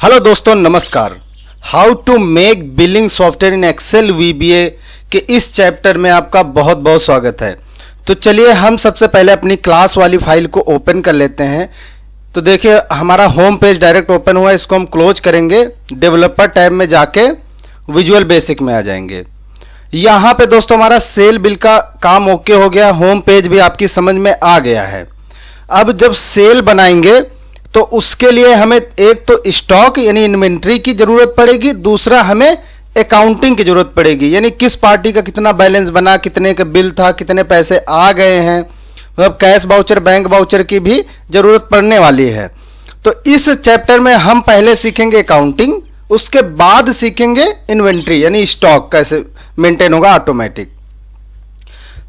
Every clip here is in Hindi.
हेलो दोस्तों, नमस्कार। How to make billing software in Excel VBA के इस चैप्टर में आपका बहुत बहुत स्वागत है। तो चलिए हम सबसे पहले अपनी क्लास वाली फाइल को ओपन कर लेते हैं। तो देखिए हमारा होम पेज डायरेक्ट ओपन हुआ है, इसको हम क्लोज करेंगे। डेवलपर टैब में जाके विजुअल बेसिक में आ जाएंगे। यहाँ पे दोस्तों हमारा सेल बिल का काम ओके हो गया, होम पेज भी आपकी समझ में आ गया है। अब जब सेल बनाएंगे तो उसके लिए हमें एक तो स्टॉक यानी इन्वेंट्री की जरूरत पड़ेगी, दूसरा हमें अकाउंटिंग की जरूरत पड़ेगी, यानी किस पार्टी का कितना बैलेंस बना, कितने का बिल था, कितने पैसे आ गए हैं, मतलब कैश वाउचर, बैंक वाउचर की भी जरूरत पड़ने वाली है। तो इस चैप्टर में हम पहले सीखेंगे अकाउंटिंग, उसके बाद सीखेंगे इन्वेंट्री यानी स्टॉक कैसे मेंटेन होगा ऑटोमेटिक।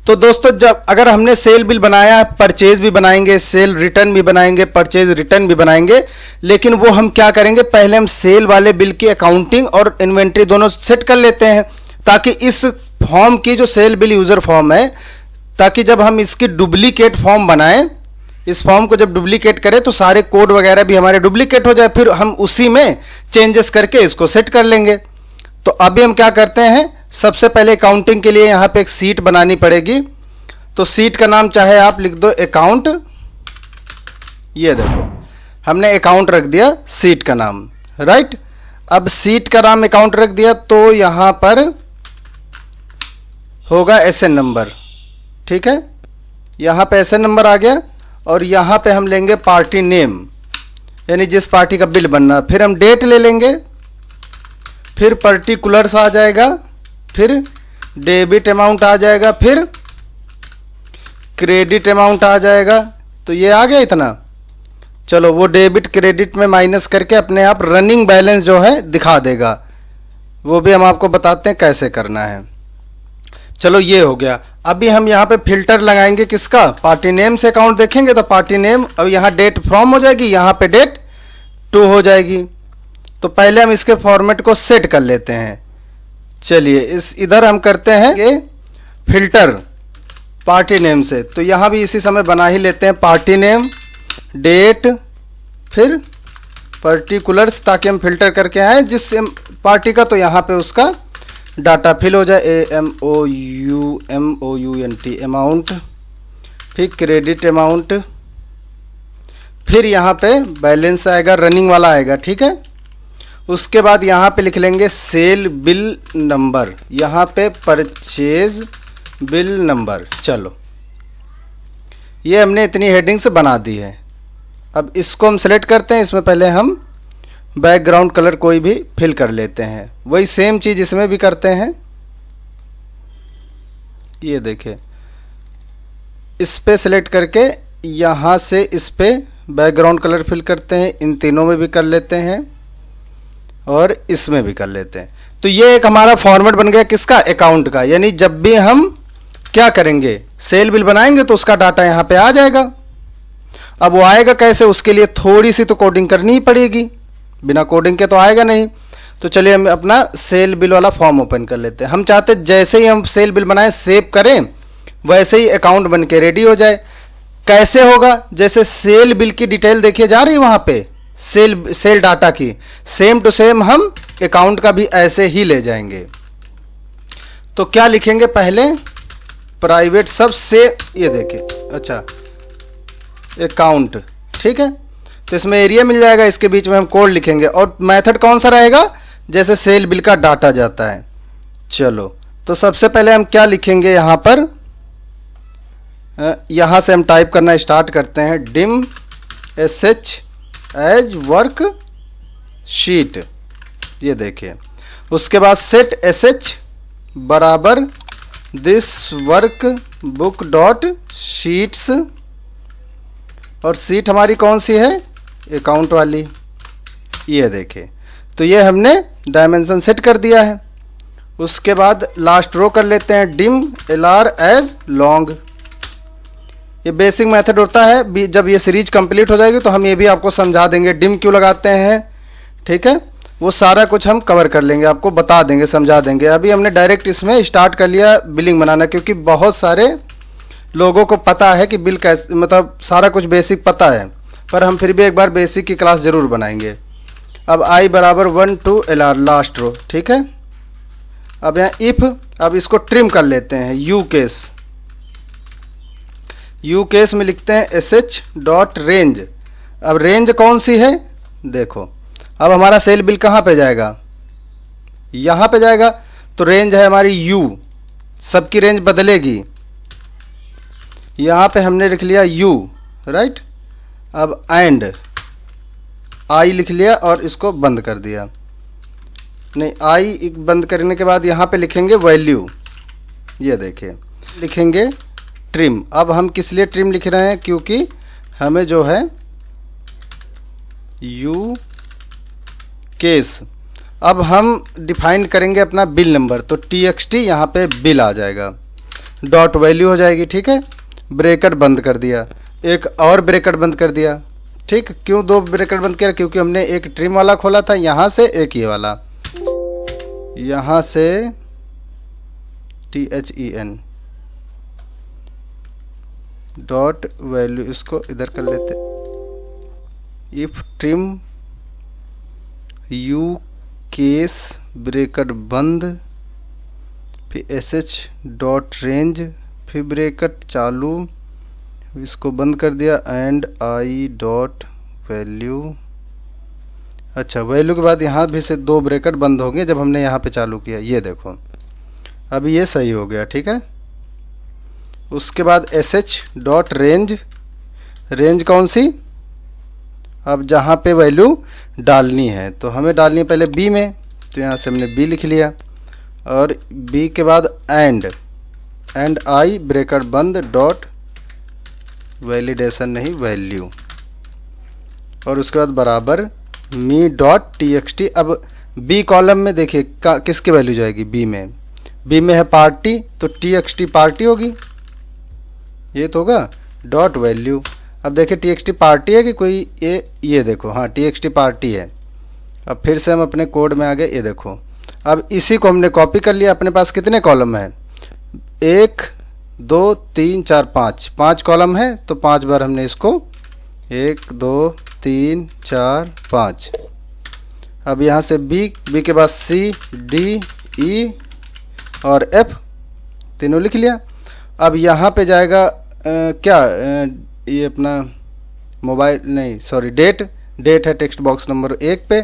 तो दोस्तों जब अगर हमने सेल बिल बनाया है, परचेज भी बनाएंगे, सेल रिटर्न भी बनाएंगे, परचेज रिटर्न भी बनाएंगे, लेकिन वो हम क्या करेंगे, पहले हम सेल वाले बिल की अकाउंटिंग और इन्वेंट्री दोनों सेट कर लेते हैं, ताकि इस फॉर्म की जो सेल बिल यूजर फॉर्म है, ताकि जब हम इसकी डुप्लीकेट फॉर्म बनाएं, इस फॉर्म को जब डुप्लीकेट करें तो सारे कोड वगैरह भी हमारे डुप्लीकेट हो जाए, फिर हम उसी में चेंजेस करके इसको सेट कर लेंगे। तो अभी हम क्या करते हैं, सबसे पहले अकाउंटिंग के लिए यहाँ पे एक सीट बनानी पड़ेगी। तो सीट का नाम चाहे आप लिख दो अकाउंट। ये देखो हमने अकाउंट रख दिया सीट का नाम, राइट। अब सीट का नाम अकाउंट रख दिया तो यहाँ पर होगा एसएन नंबर, ठीक है। यहाँ पे एसएन नंबर आ गया और यहाँ पे हम लेंगे पार्टी नेम, यानी जिस पार्टी का बिल बनना। फिर हम डेट ले लेंगे, फिर पर्टिकुलर्स आ जाएगा, फिर डेबिट अमाउंट आ जाएगा, फिर क्रेडिट अमाउंट आ जाएगा। तो ये आ गया इतना। चलो वो डेबिट क्रेडिट में माइनस करके अपने आप रनिंग बैलेंस जो है दिखा देगा, वो भी हम आपको बताते हैं कैसे करना है। चलो ये हो गया। अभी हम यहाँ पे फिल्टर लगाएंगे किसका, पार्टी नेम से अकाउंट देखेंगे तो पार्टी नेम, अब यहाँ डेट फ्रॉम हो जाएगी, यहाँ पे डेट टू हो जाएगी। तो पहले हम इसके फॉर्मेट को सेट कर लेते हैं। चलिए इधर हम करते हैं कि फिल्टर पार्टी नेम से, तो यहाँ भी इसी समय बना ही लेते हैं पार्टी नेम, डेट, फिर पर्टिकुलर्स, ताकि हम फिल्टर करके आए जिस पार्टी का, तो यहाँ पे उसका डाटा फिल हो जाए। AMOUNT अमाउंट, फिर क्रेडिट अमाउंट, फिर यहाँ पे बैलेंस आएगा, रनिंग वाला आएगा, ठीक है। उसके बाद यहाँ पे लिख लेंगे सेल बिल नंबर, यहाँ पे परचेज बिल नंबर। चलो ये हमने इतनी हेडिंग्स बना दी है। अब इसको हम सेलेक्ट करते हैं, इसमें पहले हम बैकग्राउंड कलर कोई भी फिल कर लेते हैं, वही सेम चीज़ इसमें भी करते हैं। ये देखिए इस पे सेलेक्ट करके यहाँ से इस पे बैकग्राउंड कलर फिल करते हैं, इन तीनों में भी कर लेते हैं और इसमें भी कर लेते हैं। तो ये एक हमारा फॉर्मेट बन गया किसका, अकाउंट का। यानी जब भी हम क्या करेंगे, सेल बिल बनाएंगे तो उसका डाटा यहाँ पे आ जाएगा। अब वो आएगा कैसे, उसके लिए थोड़ी सी तो कोडिंग करनी ही पड़ेगी, बिना कोडिंग के तो आएगा नहीं। तो चलिए हम अपना सेल बिल वाला फॉर्म ओपन कर लेते हैं। हम चाहते जैसे ही हम सेल बिल बनाएं, सेव करें, वैसे ही अकाउंट बन के रेडी हो जाए। कैसे होगा, जैसे सेल बिल की डिटेल देखिए जा रही है वहाँ पे, सेल डाटा की, सेम टू सेम हम अकाउंट का भी ऐसे ही ले जाएंगे। तो क्या लिखेंगे, पहले प्राइवेट सब से, ये देखिए, अच्छा अकाउंट, ठीक है। तो इसमें एरिया मिल जाएगा, इसके बीच में हम कोड लिखेंगे और मेथड कौन सा रहेगा, जैसे सेल बिल का डाटा जाता है। चलो तो सबसे पहले हम क्या लिखेंगे, यहाँ पर यहाँ से हम टाइप करना स्टार्ट करते हैं, dim SH as work sheet. ये देखिए उसके बाद सेट SH बराबर this work book dot sheets, और सीट हमारी कौन सी है, अकाउंट वाली। ये देखिए तो ये हमने डायमेंशन सेट कर दिया है। उसके बाद लास्ट रो कर लेते हैं, डिम LR एज लॉन्ग। ये बेसिक मेथड होता है, जब ये सीरीज कंप्लीट हो जाएगी तो हम ये भी आपको समझा देंगे डिम क्यों लगाते हैं, ठीक है। वो सारा कुछ हम कवर कर लेंगे, आपको बता देंगे, समझा देंगे। अभी हमने डायरेक्ट इसमें स्टार्ट कर लिया बिलिंग बनाना, क्योंकि बहुत सारे लोगों को पता है कि बिल कैसे, मतलब सारा कुछ बेसिक पता है, पर हम फिर भी एक बार बेसिक की क्लास ज़रूर बनाएंगे। अब i बराबर 1 to LR लास्ट रो, ठीक है। अब यहाँ इफ, अब इसको ट्रिम कर लेते हैं, यू केस में लिखते हैं sh डॉट रेंज। अब रेंज कौन सी है देखो, अब हमारा सेल बिल कहाँ पे जाएगा, यहाँ पे जाएगा, तो रेंज है हमारी u, सबकी रेंज बदलेगी, यहाँ पे हमने लिख लिया u, राइट। अब एंड i लिख लिया और इसको बंद कर दिया, नहीं i बंद करने के बाद यहाँ पे लिखेंगे वैल्यू, ये देखिए लिखेंगे ट्रिम। अब हम किस लिए ट्रिम लिख रहे हैं, क्योंकि हमें जो है यू केस, अब हम डिफाइन करेंगे अपना बिल नंबर, तो txt यहाँ पे बिल आ जाएगा, डॉट वैल्यू हो जाएगी, ठीक है। ब्रैकेट बंद कर दिया, एक और ब्रैकेट बंद कर दिया, ठीक। क्यों दो ब्रैकेट बंद किया, क्योंकि हमने एक ट्रिम वाला खोला था यहाँ से, एक ये वाला यहाँ से THEN डॉट वैल्यू, इसको इधर कर लेते, if trim you case bracket बंद, फिर sh डॉट रेंज, फिर ब्रैकेट चालू, इसको बंद कर दिया, एंड i डॉट वैल्यू। अच्छा, वैल्यू के बाद यहाँ भी से दो ब्रैकेट बंद होंगे जब हमने यहाँ पे चालू किया, ये देखो अभी ये सही हो गया, ठीक है। उसके बाद sh डॉट रेंज, रेंज कौन सी, अब जहाँ पे वैल्यू डालनी है, तो हमें डालनी है पहले b में, तो यहाँ से हमने b लिख लिया, और b के बाद एंड i ब्रैकेट बंद डॉट वैलिडेशन नहीं वैल्यू, और उसके बाद बराबर मी डॉट txt। अब b कॉलम में देखिए किसकी वैल्यू जाएगी, b में है पार्टी, तो txt पार्टी होगी, ये तो होगा डॉट वैल्यू। अब देखिए txt पार्टी है कि कोई, ये देखो, हाँ txt पार्टी है। अब फिर से हम अपने कोड में आ गए, ये देखो, अब इसी को हमने कॉपी कर लिया। अपने पास कितने कॉलम हैं, 1 2 3 4 5 कॉलम है, तो 5 बार हमने इसको 1 2 3 4 5। अब यहाँ से बी के बाद सी डी ई और एफ तीनों लिख लिया। अब यहाँ पे जाएगा ये अपना मोबाइल नहीं सॉरी डेट है टेक्स्ट बॉक्स नंबर 1 पे,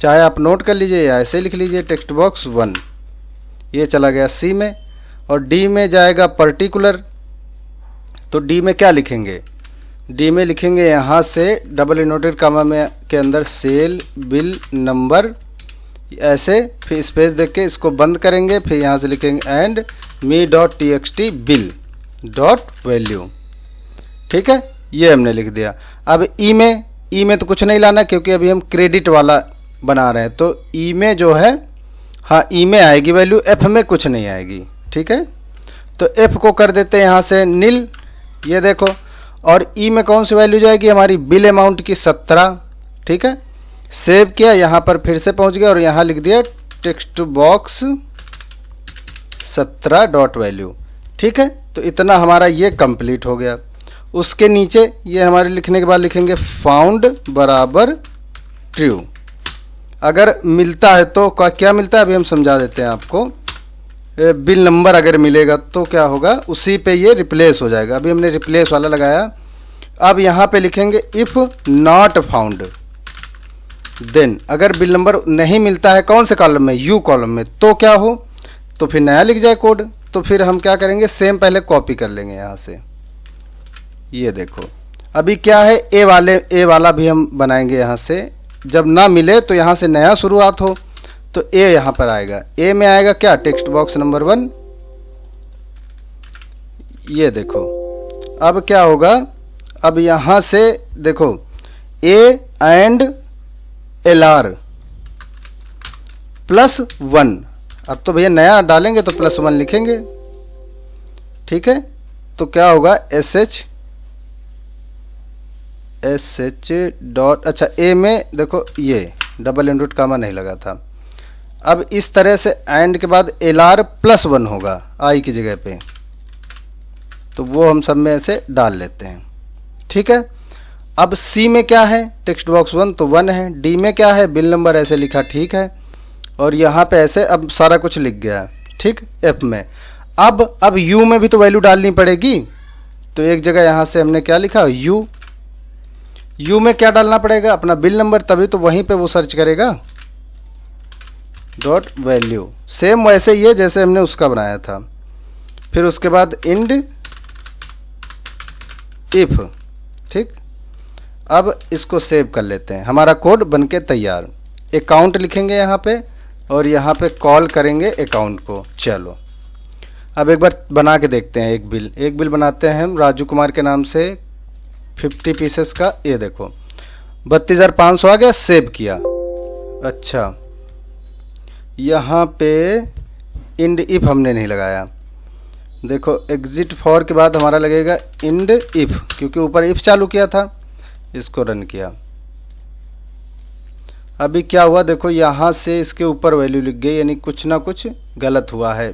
चाहे आप नोट कर लीजिए या ऐसे लिख लीजिए टेक्स्ट बॉक्स 1, ये चला गया सी में। और डी में जाएगा पर्टिकुलर, तो डी में क्या लिखेंगे, डी में लिखेंगे यहाँ से डबल इनवर्टेड कामा में के अंदर सेल बिल नंबर, ऐसे फिर स्पेस देख के इसको बंद करेंगे, फिर यहाँ से लिखेंगे and me dot txt bill dot value, ठीक है, ये हमने लिख दिया। अब ई में तो कुछ नहीं लाना क्योंकि अभी हम क्रेडिट वाला बना रहे हैं, तो ई में जो है, हाँ ई में आएगी वैल्यू, एफ में कुछ नहीं आएगी, ठीक है। तो एफ को कर देते हैं यहाँ से नील, ये देखो। और ई में कौन सी वैल्यू जाएगी, हमारी बिल अमाउंट की 17, ठीक है। सेव किया, यहाँ पर फिर से पहुँच गया और यहाँ लिख दिया टेक्स्ट बॉक्स 17 डॉट वैल्यू, ठीक है। तो इतना हमारा ये कंप्लीट हो गया। उसके नीचे ये हमारे लिखने के बाद लिखेंगे फाउंड बराबर ट्रू। अगर मिलता है तो क्या मिलता है, अभी हम समझा देते हैं आपको। बिल नंबर अगर मिलेगा तो क्या होगा, उसी पे ये रिप्लेस हो जाएगा। अभी हमने रिप्लेस वाला लगाया। अब यहाँ पे लिखेंगे इफ़ नॉट फाउंड, देन अगर बिल नंबर नहीं मिलता है कौन से कॉलम में, यू कॉलम में, तो क्या हो, तो फिर नया लिख जाए कोड। तो फिर हम क्या करेंगे, सेम पहले कॉपी कर लेंगे यहाँ से, ये देखो। अभी क्या है, ए वाला भी हम बनाएंगे यहाँ से। जब ना मिले तो यहाँ से नया शुरुआत हो, तो ए यहाँ पर आएगा। ए में आएगा क्या, टेक्स्ट बॉक्स नंबर 1, ये देखो। अब क्या होगा, अब यहाँ से देखो ए एंड LR +1। अब तो भैया नया डालेंगे तो +1 लिखेंगे, ठीक है। तो क्या होगा SH डॉट, अच्छा ए में देखो ये डबल इनवर्टेड कामा नहीं लगा था। अब इस तरह से एंड के बाद LR +1 होगा आई की जगह पे, तो वो हम सब में ऐसे डाल लेते हैं, ठीक है। अब सी में क्या है, टेक्स्ट बॉक्स 1 तो 1 है, डी में क्या है, बिल नंबर ऐसे लिखा, ठीक है, और यहाँ पे ऐसे अब सारा कुछ लिख गया, ठीक। एफ में अब यू में भी तो वैल्यू डालनी पड़ेगी, तो एक जगह यहाँ से हमने क्या लिखा, यू में क्या डालना पड़ेगा, अपना बिल नंबर, तभी तो वहीं पे वो सर्च करेगा, डॉट वैल्यू, सेम वैसे ही है जैसे हमने उसका बनाया था। फिर उसके बाद इंड इफ, ठीक। अब इसको सेव कर लेते हैं, हमारा कोड बनके तैयार। अकाउंट लिखेंगे यहाँ पे और यहाँ पे कॉल करेंगे अकाउंट को। चलो अब एक बार बना के देखते हैं। एक बिल बनाते हैं हम राजू कुमार के नाम से 50 पीसेस का। ये देखो 32,500 आ गया, सेव किया। अच्छा यहाँ पे इंड इफ हमने नहीं लगाया, देखो एग्जिट फॉर के बाद हमारा लगेगा इंड इफ, क्योंकि ऊपर इफ चालू किया था। इसको रन किया, अभी क्या हुआ देखो, यहाँ से इसके ऊपर वैल्यू लिख गई, यानी कुछ ना कुछ गलत हुआ है।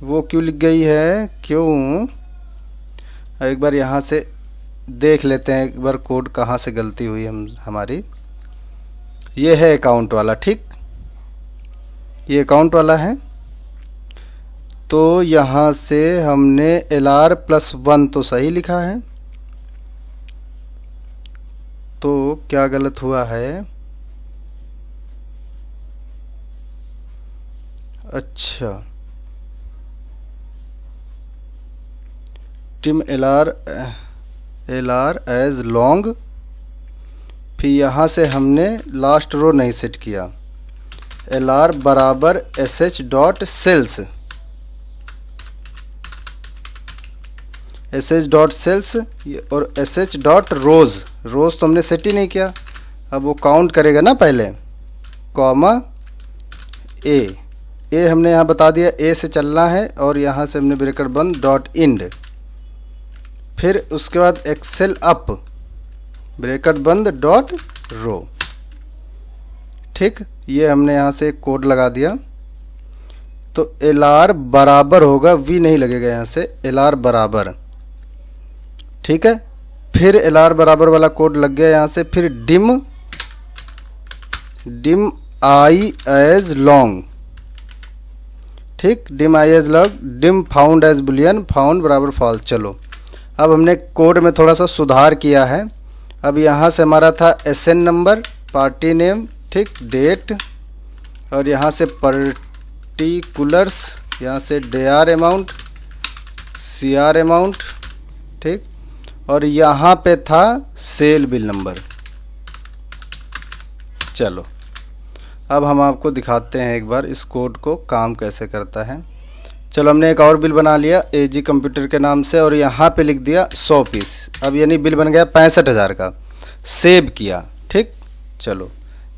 वो क्यों लिख गई है, क्यों, एक बार यहाँ से देख लेते हैं, एक बार कोड कहाँ से गलती हुई हमारी। ये है अकाउंट वाला, ठीक, ये अकाउंट वाला है। तो यहाँ से हमने LR+1 तो सही लिखा है, तो क्या गलत हुआ है, अच्छा टिम LR एज लॉन्ग, फिर यहाँ से हमने लास्ट रो नहीं सेट किया, LR बराबर sh.cells, sh.cells और sh.rows, रोज तो हमने सेट ही नहीं किया। अब वो काउंट करेगा ना पहले, कॉमा ए हमने यहाँ बता दिया, ए से चलना है, और यहाँ से हमने ब्रैकेट बंद डॉट इंड, फिर उसके बाद एक्सेल अप ब्रैकेट बंद डॉट रो, ठीक। ये हमने यहाँ से एक कोड लगा दिया। तो LR बराबर होगा, V नहीं लगेगा यहाँ से, LR बराबर, ठीक है। फिर LR बराबर वाला कोड लग गया यहाँ से, फिर डिम आई एज लॉन्ग, ठीक, dim I as long, dim found as Boolean, found बराबर फॉल्स। चलो अब हमने कोड में थोड़ा सा सुधार किया है। अब यहाँ से हमारा था SN नंबर, पार्टी नेम, ठीक, डेट, और यहाँ से पर्टिकुलर्स, यहाँ से DR अमाउंट, CR अमाउंट, ठीक, और यहाँ पे था सेल बिल नंबर। चलो अब हम आपको दिखाते हैं एक बार इस कोड को काम कैसे करता है। चलो हमने एक और बिल बना लिया AG कंप्यूटर के नाम से, और यहाँ पे लिख दिया 100 पीस। अब यानी बिल बन गया 65,000 का, सेव किया, ठीक। चलो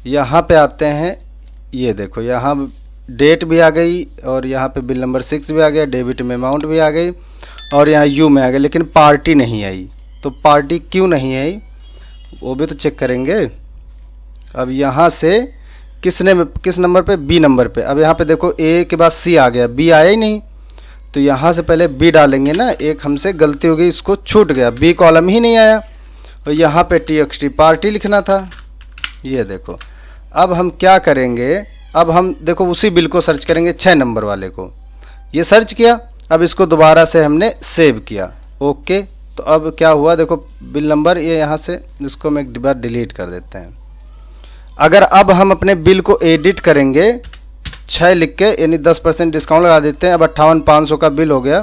यहाँ पे आते हैं, ये देखो यहाँ डेट भी आ गई, और यहाँ पे बिल नंबर 6 भी आ गया, डेबिट में अमाउंट भी आ गई, और यहाँ यू में आ गया, लेकिन पार्टी नहीं आई। तो पार्टी क्यों नहीं आई वो भी तो चेक करेंगे। अब यहाँ से किस नंबर पे, बी नंबर पे। अब यहाँ पे देखो ए के बाद सी आ गया, बी आया ही नहीं, तो यहाँ से पहले बी डालेंगे ना, एक हमसे गलती हो गई, इसको छूट गया, बी कॉलम ही नहीं आया, और यहाँ पे TXT पार्टी लिखना था। ये देखो अब हम क्या करेंगे, अब हम देखो उसी बिल को सर्च करेंगे, 6 नंबर वाले को, ये सर्च किया। अब इसको दोबारा से हमने सेव किया, ओके। तो अब क्या हुआ देखो, बिल नंबर, ये यहाँ से इसको हम एक बार डिलीट कर देते हैं। अगर अब हम अपने बिल को एडिट करेंगे 6 लिख के, यानी 10% डिस्काउंट लगा देते हैं। अब 58,500 का बिल हो गया,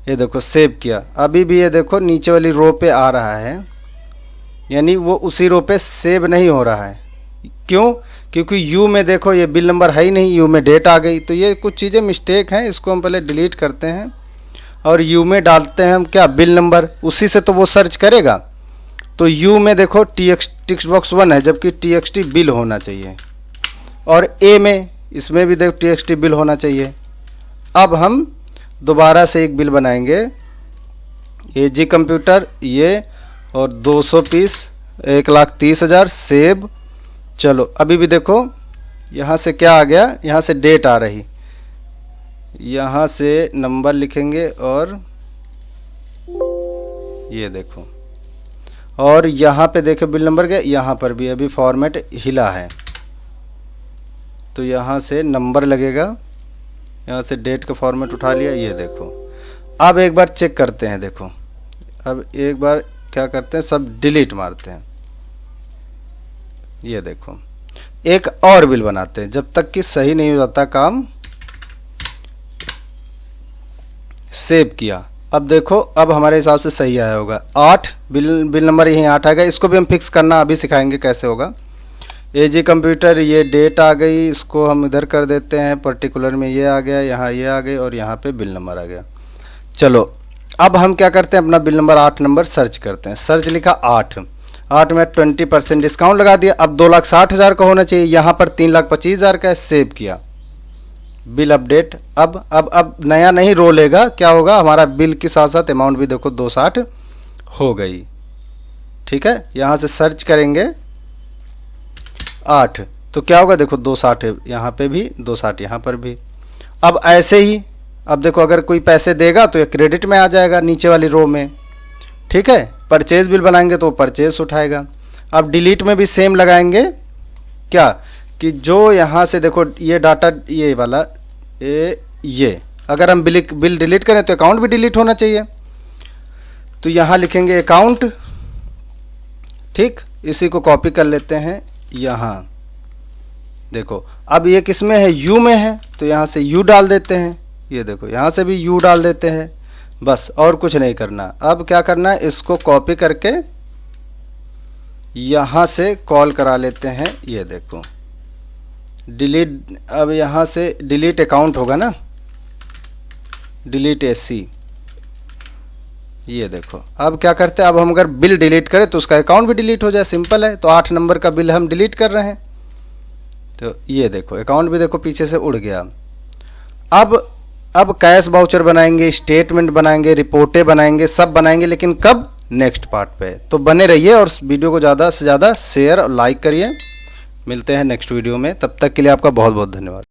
ये देखो सेव किया। अभी भी ये देखो नीचे वाली रो पे आ रहा है, यानी वो उसी रो पे सेव नहीं हो रहा है। क्यों, क्योंकि यू में देखो ये बिल नंबर है ही नहीं, यू में डेट आ गई। तो ये कुछ चीज़ें मिस्टेक हैं, इसको हम पहले डिलीट करते हैं और यू में डालते हैं हम क्या, बिल नंबर, उसी से तो वो सर्च करेगा। तो यू में देखो टेक्स्ट बॉक्स 1 है, जबकि TXT बिल होना चाहिए, और ए में, इसमें भी देखो TXT बिल होना चाहिए। अब हम दोबारा से एक बिल बनाएंगे, AG कंप्यूटर ये, और 200 पीस 1,30,000, सेव। चलो अभी भी देखो यहाँ से क्या आ गया, यहाँ से डेट आ रही, यहाँ से नंबर लिखेंगे, और ये देखो और यहाँ पे देखो बिल नंबर के, यहाँ पर भी अभी फॉर्मेट हिला है, तो यहाँ से नंबर लगेगा, यहाँ से डेट का फॉर्मेट उठा लिया, ये देखो। अब एक बार चेक करते हैं, देखो अब एक बार क्या करते हैं, सब डिलीट मारते हैं, ये देखो। एक और बिल बनाते हैं, जब तक कि सही नहीं हो जाता काम। सेव किया, अब देखो अब हमारे हिसाब से सही आया होगा। 8 बिल नंबर यहीं 8 आ गया। इसको भी हम फिक्स करना अभी सिखाएंगे कैसे होगा। एजी कंप्यूटर, ये डेट आ गई, इसको हम इधर कर देते हैं, पर्टिकुलर में ये आ गया, यहाँ ये आ गई और यहाँ पे बिल नंबर आ गया। चलो अब हम क्या करते हैं, अपना बिल नंबर 8 नंबर सर्च करते हैं। सर्च लिखा 8 में 20% डिस्काउंट लगा दिया। अब 2,60,000 का होना चाहिए, यहाँ पर 3,25,000 का है। सेव किया, बिल अपडेट। अब नया नहीं रो लेगा, क्या होगा, हमारा बिल के साथ साथ अमाउंट भी देखो 260 हो गई। ठीक है, यहाँ से सर्च करेंगे 8 तो क्या होगा, देखो 260 यहाँ पे भी, 260 यहाँ पर भी। अब ऐसे ही, अब देखो अगर कोई पैसे देगा तो ये क्रेडिट में आ जाएगा नीचे वाली रो में। ठीक है, परचेज बिल बनाएंगे तो परचेज उठाएगा। अब डिलीट में भी सेम लगाएंगे, क्या कि जो यहाँ से देखो ये डाटा, ये वाला ये अगर हम बिल डिलीट करें तो अकाउंट भी डिलीट होना चाहिए, तो यहाँ लिखेंगे अकाउंट। ठीक, इसी को कॉपी कर लेते हैं यहाँ, देखो अब ये किस में है, यू में है, तो यहाँ से यू डाल देते हैं। ये देखो यहाँ से भी यू डाल देते हैं, बस और कुछ नहीं करना। अब क्या करना है, इसको कॉपी करके यहाँ से कॉल करा लेते हैं। ये देखो डिलीट, अब यहाँ से डिलीट अकाउंट होगा ना, डिलीट एसी। ये देखो अब क्या करते हैं, अब हम अगर बिल डिलीट करें तो उसका अकाउंट भी डिलीट हो जाए, सिंपल है। तो 8 नंबर का बिल हम डिलीट कर रहे हैं, तो ये देखो अकाउंट भी देखो पीछे से उड़ गया। अब कैश वाउचर बनाएंगे, स्टेटमेंट बनाएंगे, रिपोर्टें बनाएंगे, सब बनाएंगे, लेकिन कब, नेक्स्ट पार्ट पे। तो बने रहिए और वीडियो को ज़्यादा से ज़्यादा शेयर और लाइक करिए। मिलते हैं नेक्स्ट वीडियो में, तब तक के लिए आपका बहुत बहुत धन्यवाद।